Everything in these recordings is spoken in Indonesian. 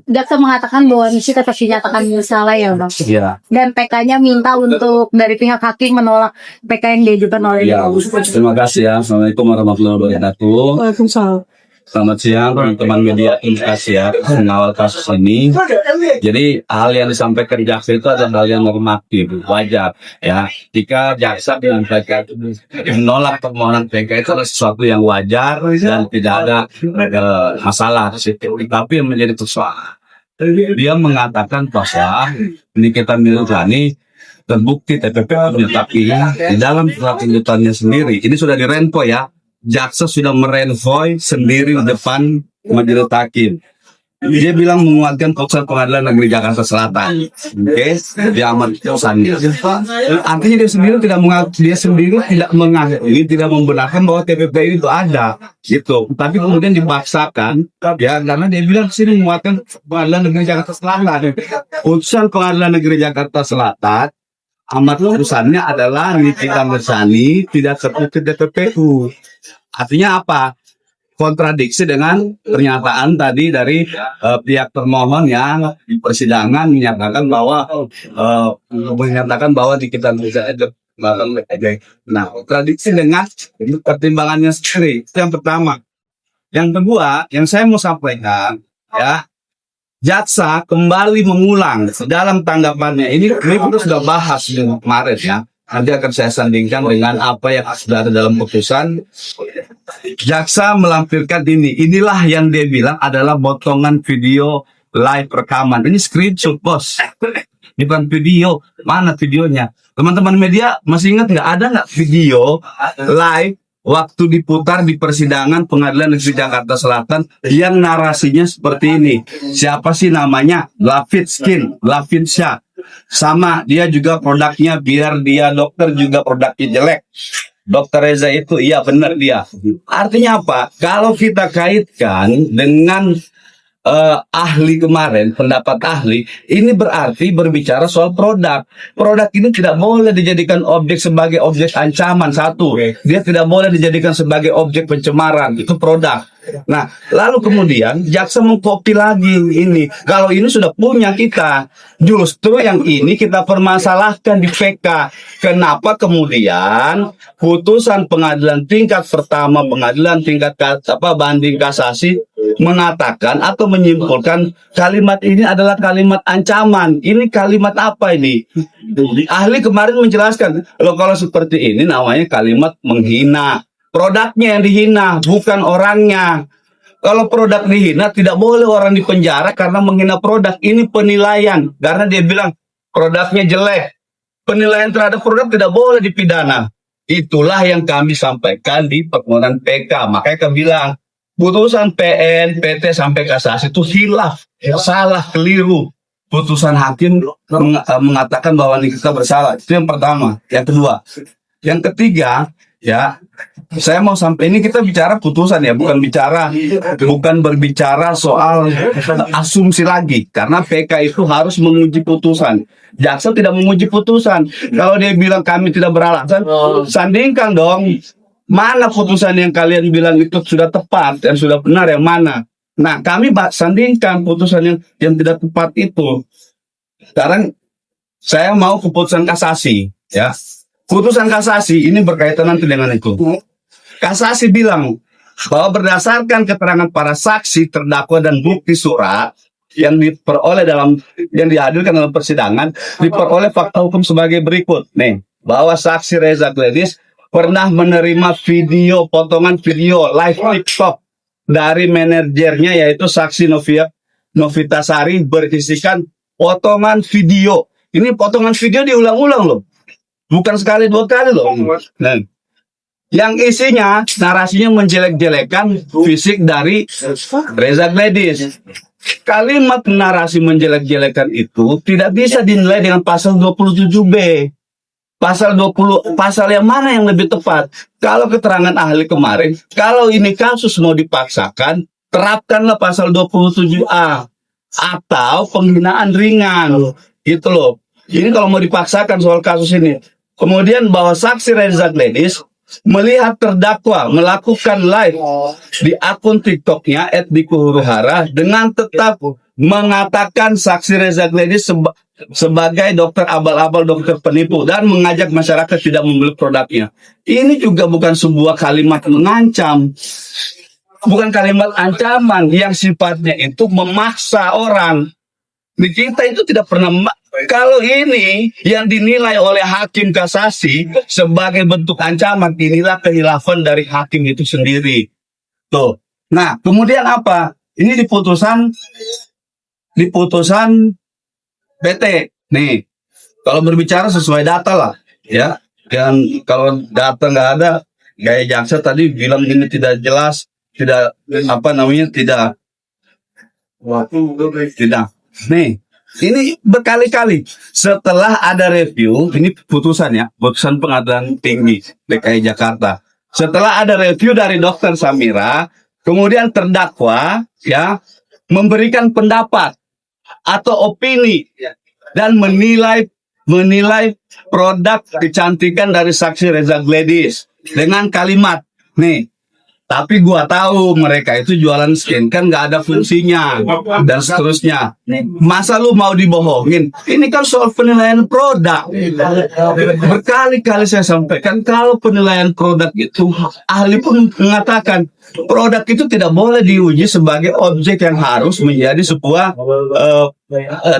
jaksa mengatakan bahwa Nisi tetap dinyatakan bersalah ya Bang. Iya. Dan PK-nya minta untuk dari pihak hakim menolak PK yang diajukan oleh Ya, terima kasih ya. Assalamualaikum warahmatullahi wabarakatuh. Waalaikumsalam. Selamat siang teman-teman media. Terima kasih ya mengawal kasus ini. Jadi hal yang disampaikan jaksa itu adalah hal yang normatif, wajar ya. Jika jaksa dengan PK menolak permohonan PK itu adalah sesuatu yang wajar dan tidak ada masalah. Tapi yang menjadi persoalan, dia mengatakan bahwa Nikita Mirzani terbukti TPP menyatakan di dalam surat tuntutannya sendiri. Ini sudah direnvoy ya. Jaksa sudah merenvoy sendiri di depan majelis hakim. Dia bilang menguatkan putusan Pengadilan Negeri Jakarta Selatan. Oke, dia amat putusannya. Artinya dia sendiri tidak mengakui, tidak membenarkan bahwa TPP itu ada, gitu. Tapi kemudian dipaksakan, ya, karena dia bilang sini menguatkan Pengadilan Negeri Jakarta Selatan. Putusan Pengadilan Negeri Jakarta Selatan, amat putusannya adalah Nikita Mirzani tidak terbukti TPPU. Artinya apa? Kontradiksi dengan pernyataan tadi dari pihak termohon yang di persidangan menyatakan bahwa Nikita Mirzani. Nah, kontradiksi dengan pertimbangannya sendiri. Itu yang pertama. Yang kedua, yang saya mau sampaikan, ya, jaksa kembali mengulang dalam tanggapannya. Ini kita sudah bahas kemarin ya. Nanti akan saya sandingkan dengan apa yang sudah ada dalam putusan. Jaksa melampirkan ini. Inilah yang dia bilang adalah potongan video live rekaman. Ini screenshot, bos. Ini bukan video. Mana videonya? Teman-teman media masih ingat nggak? Ada nggak video live waktu diputar di persidangan Pengadilan Negeri Jakarta Selatan yang narasinya seperti ini? Siapa sih namanya? Lafid Syah. Sama dia juga produknya, biar dia dokter juga produknya jelek. Dokter Reza itu iya benar dia. Artinya apa? Kalau kita kaitkan dengan ahli kemarin, pendapat ahli, ini berarti berbicara soal produk. Produk ini tidak boleh dijadikan objek sebagai objek ancaman. Satu, dia tidak boleh dijadikan sebagai objek pencemaran. Itu produk. Nah, lalu kemudian jaksa mengkopi lagi ini. Kalau ini sudah punya kita, justru yang ini kita permasalahkan di PK. Kenapa kemudian putusan pengadilan tingkat pertama, pengadilan tingkat banding kasasi mengatakan atau menyimpulkan kalimat ini adalah kalimat ancaman. Ini kalimat apa ini? Ahli kemarin menjelaskan, loh kalau seperti ini namanya kalimat menghina. Produknya yang dihina, bukan orangnya. Kalau produk dihina, tidak boleh orang dipenjara karena menghina produk. Ini penilaian. Karena dia bilang produknya jelek. Penilaian terhadap produk tidak boleh dipidana. Itulah yang kami sampaikan di permohonan PK. Makanya kami bilang, putusan PN, PT sampai kasasi itu hilaf, salah, keliru. Putusan hakim mengatakan bahwa Nikita bersalah. Itu yang pertama. Yang kedua. Yang ketiga, ya, saya mau sampai ini kita bicara putusan ya, bukan berbicara soal asumsi lagi, karena PK itu harus menguji putusan. Jaksa tidak menguji putusan. Kalau dia bilang kami tidak beralasan, sandingkan dong. Mana putusan yang kalian bilang itu sudah tepat dan sudah benar, yang mana? Nah, kami sandingkan putusan yang tidak tepat itu. Sekarang saya mau ke putusan kasasi, ya. Putusan kasasi ini berkaitan nanti dengan itu. Kasasi bilang bahwa berdasarkan keterangan para saksi, terdakwa dan bukti surat yang dihadirkan dalam persidangan, diperoleh fakta hukum sebagai berikut. Nih, bahwa saksi Reza Gladys pernah menerima video, potongan video live TikTok dari manajernya, yaitu saksi Novitasari, berisikan potongan video. Ini potongan video diulang-ulang loh. Bukan sekali dua kali loh. Nah, yang isinya narasinya menjelek-jelekan fisik dari Reza Gladys. Kalimat narasi menjelek-jelekan itu tidak bisa dinilai dengan pasal 27B. Pasal yang mana yang lebih tepat? Kalau keterangan ahli kemarin, kalau ini kasus mau dipaksakan, terapkanlah pasal 27A atau penghinaan ringan. Gitu loh. Ini kalau mau dipaksakan soal kasus ini. Kemudian bahwa saksi Reza Gladys melihat terdakwa melakukan live di akun TikToknya @dikuhuruhara dengan tetap mengatakan saksi Reza Gladys sebagai dokter abal-abal, dokter penipu, dan mengajak masyarakat tidak membeli produknya. Ini juga bukan sebuah kalimat mengancam, bukan kalimat ancaman yang sifatnya itu memaksa orang. Di kita itu tidak pernah. Kalau ini yang dinilai oleh hakim kasasi sebagai bentuk ancaman, inilah kehilafan dari hakim itu sendiri. Tuh. Nah, kemudian apa? Ini di putusan PT. Nih, kalau berbicara sesuai data lah, ya. Dan kalau data nggak ada, gaya jaksa tadi bilang ini tidak jelas, tidak tidak. Nih, ini berkali-kali setelah ada review, ini putusan pengadilan tinggi DKI Jakarta. Setelah ada review dari Dokter Samira, kemudian terdakwa memberikan pendapat atau opini dan menilai produk kecantikan dari saksi Reza Gladys dengan kalimat, nih, tapi gua tahu mereka itu jualan skin kan nggak ada fungsinya dan seterusnya. Masa lu mau dibohongin? Ini kan soal penilaian produk. Berkali-kali saya sampaikan kalau penilaian produk itu, ahli pun mengatakan produk itu tidak boleh diuji sebagai objek yang harus menjadi sebuah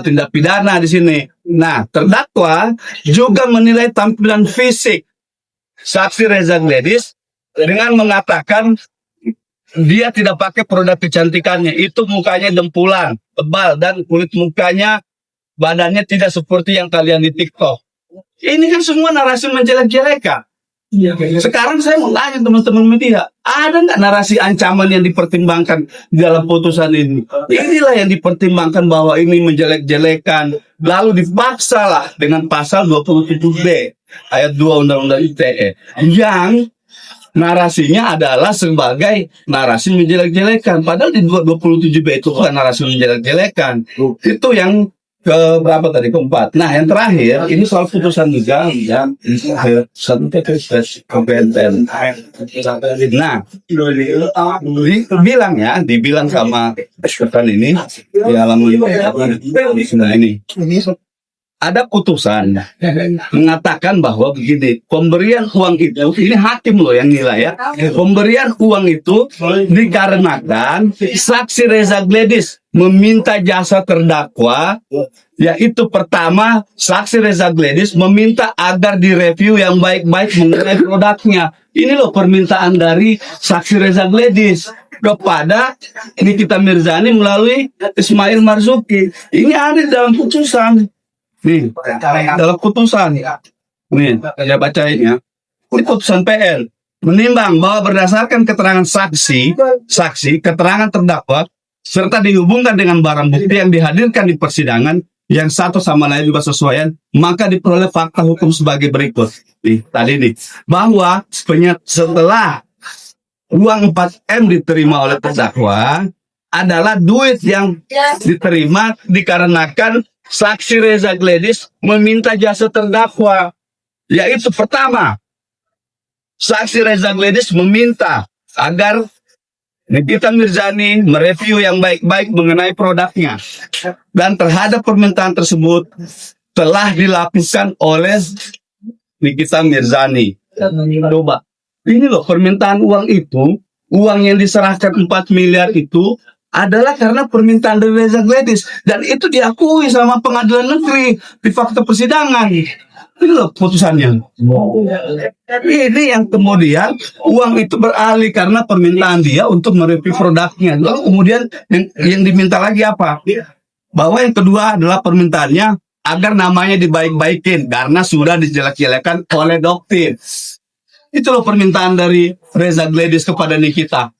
tindak pidana di sini. Nah, terdakwa juga menilai tampilan fisik saksi Reza Gladys dengan mengatakan dia tidak pakai produk kecantikannya. Itu mukanya dempulan, tebal, dan kulit mukanya, badannya tidak seperti yang kalian di TikTok. Ini kan semua narasi menjelek-jelekan. Sekarang saya mau tanya teman-teman media, ada nggak narasi ancaman yang dipertimbangkan dalam putusan ini? Inilah yang dipertimbangkan bahwa ini menjelek-jelekan, lalu dipaksa lah dengan pasal 27B ayat 2 Undang-Undang ITE yang narasinya adalah sebagai narasi menjelek-jelekan. Padahal di 27B itu bukan narasi menjelek-jelekan. Itu yang berapa tadi? Keempat. Nah, yang terakhir ini soal putusan juga yang satu KPNTN. Nah, dibilang sama ekspertan ini di halaman ini. Ada putusan mengatakan bahwa begini, pemberian uang itu, ini hakim loh yang nilai ya, pemberian uang itu dikarenakan saksi Reza Gladys meminta jasa terdakwa, yaitu pertama, saksi Reza Gladys meminta agar direview yang baik-baik mengenai produknya. Ini loh permintaan dari saksi Reza Gladys kepada Nikita Mirzani melalui Ismail Marzuki. Ini ada dalam putusan. Nih, dalam putusan, nih, saya bacain ya. Ini putusan PN menimbang bahwa berdasarkan keterangan saksi, keterangan terdakwa, serta dihubungkan dengan barang bukti yang dihadirkan di persidangan yang satu sama lain juga sesuaian, maka diperoleh fakta hukum sebagai berikut. Nih, tadi nih, bahwa setelah uang 4M diterima oleh terdakwa, adalah duit yang diterima dikarenakan saksi Reza Gladys meminta jasa terdakwa, yaitu pertama, saksi Reza Gladys meminta agar Nikita Mirzani mereview yang baik-baik mengenai produknya, dan terhadap permintaan tersebut telah dilakukan oleh Nikita Mirzani. Coba, ini loh permintaan uang itu, uang yang diserahkan 4 miliar itu adalah karena permintaan dari Reza Gladys, dan itu diakui sama pengadilan negeri di fakta persidangan. Ini loh putusannya. Ini yang kemudian uang itu beralih karena permintaan dia untuk mereview produknya. Lalu kemudian yang diminta lagi apa? Bahwa yang kedua adalah permintaannya agar namanya dibaik-baikin karena sudah dijelek-jelekan oleh dokter. Itu loh permintaan dari Reza Gladys kepada Nikita.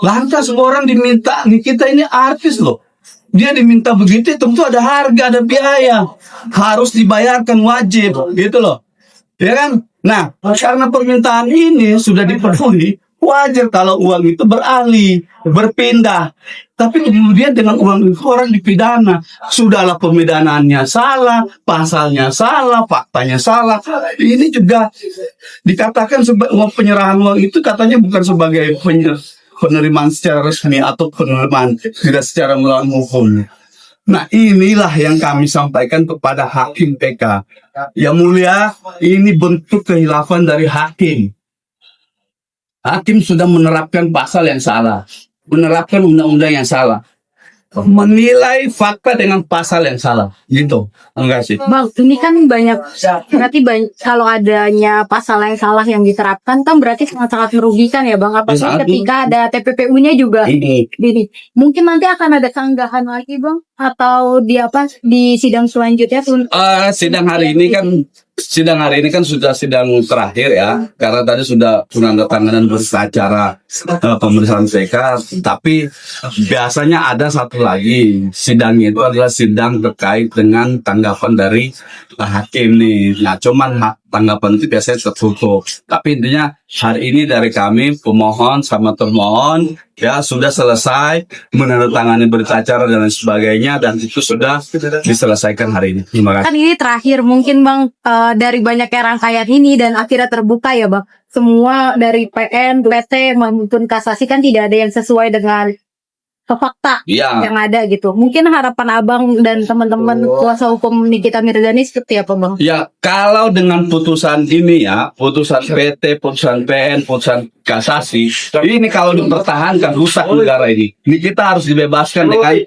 Lantas semua orang diminta, Nikita ini artis loh. Dia diminta begitu, tentu ada harga, ada biaya. Harus dibayarkan, wajib, gitu loh. Ya kan? Nah, karena permintaan ini sudah dipenuhi, wajar kalau uang itu beralih, berpindah. Tapi kemudian dengan uang itu orang dipidana. Sudahlah pemidanaannya salah, pasalnya salah, faktanya salah. Ini juga dikatakan penyerahan uang itu katanya bukan sebagai penerimaan secara resmi atau penerimaan tidak secara melawan hukum. Nah, inilah yang kami sampaikan kepada Hakim PK. Yang mulia, ini bentuk kehilafan dari hakim. Hakim sudah menerapkan pasal yang salah, menerapkan undang-undang yang salah, menilai fakta dengan pasal yang salah, gitu. Enggak sih. Bang, ini kan banyak, berarti kalau adanya pasal yang salah yang diterapkan kan berarti sangat-sangat merugikan ya Bang. Apalagi Sangat. ketika ada TPPU-nya juga. Ini Gini, mungkin nanti akan ada keanggahan lagi Bang, atau di apa di sidang selanjutnya tuh. sidang hari ini kan sudah sidang terakhir ya, karena tadi sudah penandatanganan berita acara pemeriksaan PK, tapi biasanya ada satu lagi sidang, itu adalah sidang terkait dengan tanggapan dari hakim nih. Nah, cuman tanggapan itu biasanya tertutup, tapi intinya hari ini dari kami pemohon sama termohon ya sudah selesai menandatangani berita acara dan lain sebagainya, dan itu sudah diselesaikan hari ini. Terima kasih. Kan ini terakhir mungkin Bang, dari banyaknya rangkaian ini dan akhirnya terbuka ya Bang. Semua dari PN, PT maupun kasasi kan tidak ada yang sesuai dengan fakta Iya. yang ada gitu. Mungkin harapan Abang dan teman-teman kuasa hukum Nikita Mirzani seperti apa Bang? Ya, kalau dengan putusan ini ya, putusan PT, putusan PN, putusan kasasi, ini kalau dipertahankan rusak negara ini. Ini kita harus dibebaskan dengan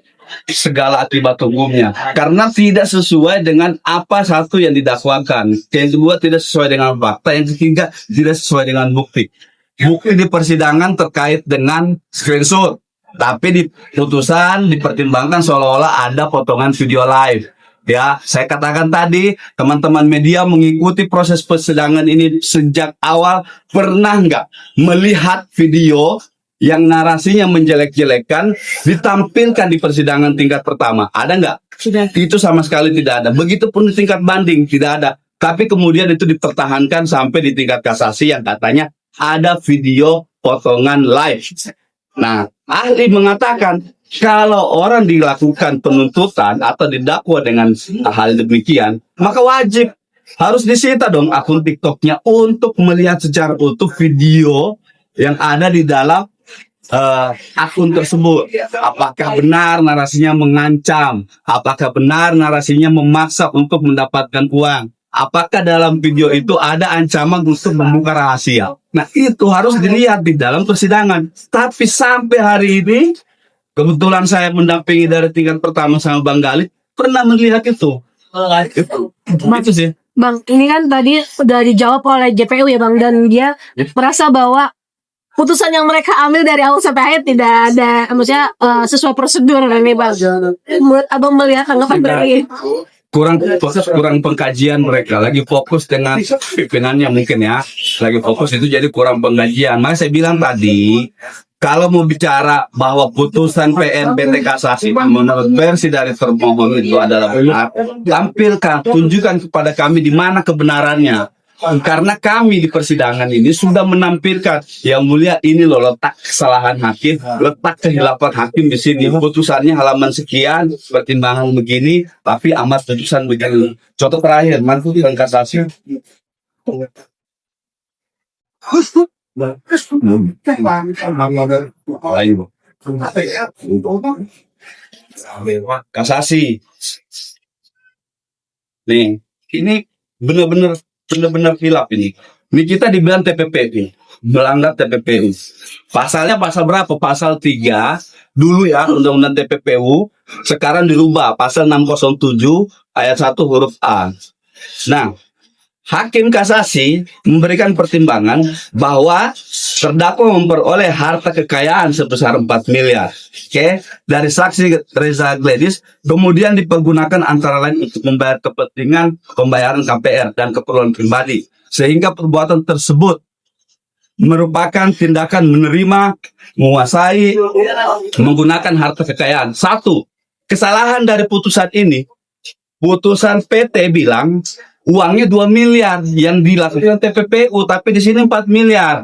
segala akibat hukumnya. Karena tidak sesuai dengan apa satu yang didakwakan. Yang kedua tidak sesuai dengan fakta. Yang ketiga tidak sesuai dengan bukti. Bukti di persidangan terkait dengan screenshot. Tapi di putusan dipertimbangkan seolah-olah ada potongan video live. Ya, saya katakan tadi, teman-teman media mengikuti proses persidangan ini sejak awal, pernah nggak melihat video yang narasinya menjelek-jelekan ditampilkan di persidangan tingkat pertama? Ada nggak? Itu sama sekali tidak ada. Begitupun di tingkat banding tidak ada. Tapi kemudian itu dipertahankan sampai di tingkat kasasi yang katanya ada video potongan live. Nah, ahli mengatakan kalau orang dilakukan penuntutan atau didakwa dengan hal demikian, maka wajib harus disita dong akun TikToknya untuk melihat secara utuh video yang ada di dalam akun tersebut. Apakah benar narasinya mengancam? Apakah benar narasinya memaksa untuk mendapatkan uang? Apakah dalam video itu ada ancaman untuk membuka rahasia? Nah, itu harus dilihat di dalam persidangan. Tapi sampai hari ini, kebetulan saya mendampingi dari tingkat pertama sama Bang Gali, pernah melihat itu. Itu sih. Bang, ini kan tadi sudah dijawab oleh JPU ya Bang, dan dia merasa bahwa putusan yang mereka ambil dari awal sampai akhir tidak ada, maksudnya sesuai prosedur ini Bang. Menurut Abang melihat tanggapan dari kurang pengkajian mereka, lagi fokus dengan pimpinannya mungkin ya, lagi fokus itu jadi kurang pengkajian. Makanya saya bilang tadi, kalau mau bicara bahwa putusan PN PT kasasi menurut versi dari termohon itu adalah benar, tampilkan, tunjukkan kepada kami di mana kebenarannya. Karena kami di persidangan ini sudah menampilkan, yang mulia ini loh letak kesalahan hakim, letak kehilafan hakim di sini. Putusannya halaman sekian, pertimbangan begini, tapi amat putusan begini. Contoh terakhir, mantu dan kasasi. Kasasi. Nih, ini benar-benar hilaf ini. Ini kita dibilang TPPU, melanggar TPPU. Pasalnya pasal berapa? Pasal 3 dulu ya, undang-undang TPPU, sekarang dirubah pasal 607 ayat 1 huruf A. Nah, Hakim kasasi memberikan pertimbangan bahwa terdakwa memperoleh harta kekayaan sebesar 4 miliar. Oke, dari saksi Reza Gladys, kemudian dipergunakan antara lain untuk membayar kepentingan pembayaran KPR dan keperluan pribadi. Sehingga perbuatan tersebut merupakan tindakan menerima, menguasai, menggunakan harta kekayaan. Satu, kesalahan dari putusan ini, putusan PT bilang uangnya 2 miliar yang dilakukan TPPU, tapi di sini 4 miliar.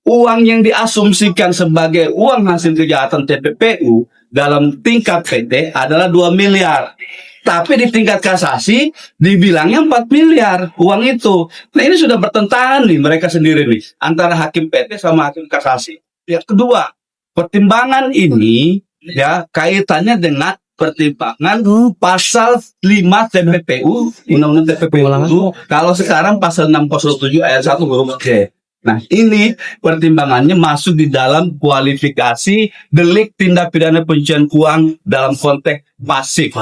Uang yang diasumsikan sebagai uang hasil kejahatan TPPU dalam tingkat PT adalah 2 miliar. Tapi di tingkat kasasi dibilangnya 4 miliar uang itu. Nah, ini sudah bertentangan nih mereka sendiri nih, antara hakim PT sama hakim kasasi. Yang kedua, pertimbangan ini ya kaitannya dengan pertimbangan pasal 5 TPPU, Undang-Undang TPPU itu, kalau sekarang pasal 607 ayat 1 huruf G. Nah, ini pertimbangannya masuk di dalam kualifikasi delik tindak pidana pencucian uang dalam konteks pasif.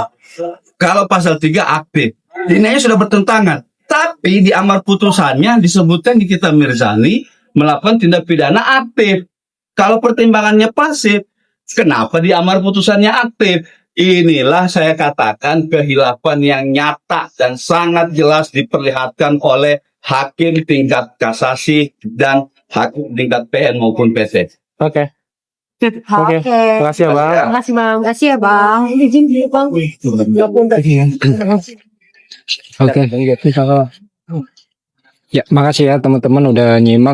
Kalau pasal 3 aktif. Ini sudah bertentangan. Tapi di amar putusannya disebutkan di Kitab Mirzani melakukan tindak pidana aktif. Kalau pertimbangannya pasif, kenapa di amar putusannya aktif? Inilah saya katakan kehilafan yang nyata dan sangat jelas diperlihatkan oleh hakim tingkat kasasi dan hakim tingkat PN maupun PT. Oke. Oke. Makasih ya, Bang. Makasih Bang. Makasih ya Bang. Izin dulu Bang. Oke. Ya, makasih ya teman-teman udah nyimak